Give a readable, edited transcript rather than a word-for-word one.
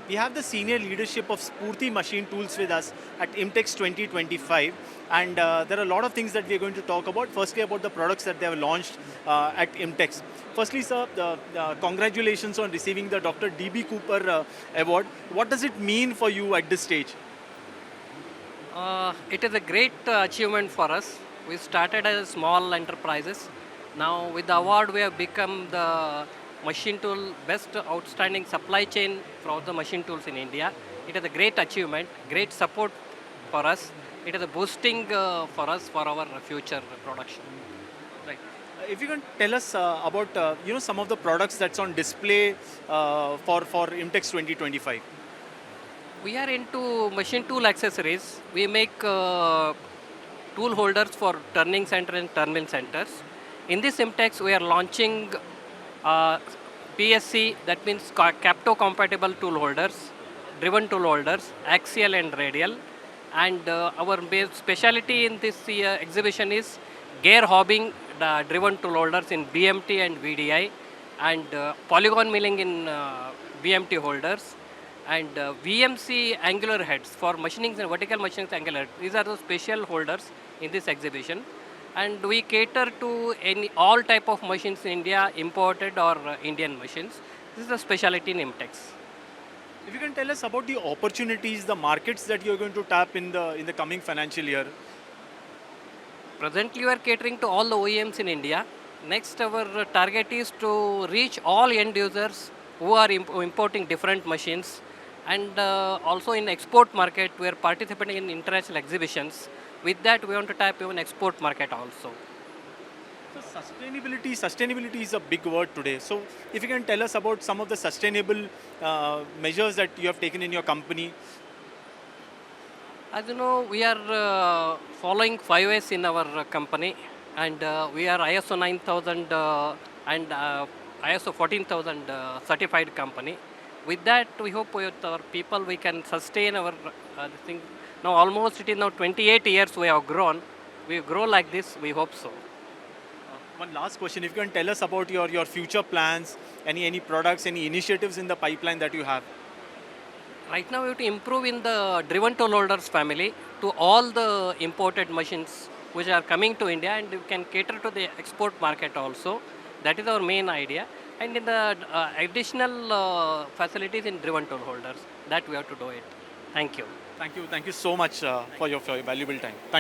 we have the senior leadership of Sphoorti Machine Tools with us at IMTEX 2025, and there are a lot of things that we are going to talk about. Firstly, about the products that they have launched at IMTEX. Firstly, sir, congratulations on receiving the Dr. D.B. Cooper Award. What does it mean for you at this stage? It is a great achievement for us. We started as small enterprises. Now, with the award, we have become the machine tool best outstanding supply chain for all the machine tools in India. It is a great achievement, great support for us. It is a boosting for us for our future production. Right. If you can tell us about some of the products that's on display for IMTEX 2025. We are into machine tool accessories. We make tool holders for turning center and terminal centers. In this IMTEX, we are launching uh, PSC, that means Capto compatible tool holders, driven tool holders, axial and radial. And our specialty in this exhibition is gear hobbing driven tool holders in BMT and VDI, and polygon milling in BMT holders, and VMC angular heads for machining and vertical machining angular heads. These are the special holders in this exhibition, and we cater to all type of machines in India, imported or Indian machines. This is a specialty in IMTEX. If you can tell us about the opportunities, the markets that you're going to tap in the coming financial year. Presently, we are catering to all the OEMs in India. Next, our target is to reach all end users who are importing different machines. And also in export market, we are participating in international exhibitions. With that, we want to tap even export market also. So sustainability is a big word today. So if you can tell us about some of the sustainable measures that you have taken in your company. As you know, we are following 5S in our company, and we are ISO 9000 and ISO 14000 certified company. With that, we hope with our people we can sustain our thing. Now almost it is now 28 years we have grown. We grow like this, we hope so. One last question, if you can tell us about your future plans, any products, any initiatives in the pipeline that you have. Right now we have to improve in the driven tool holders family to all the imported machines which are coming to India, and we can cater to the export market also. That is our main idea. And in the additional facilities in driven tool holders, that we have to do it. Thank you. Thank you so much for your valuable time. Thank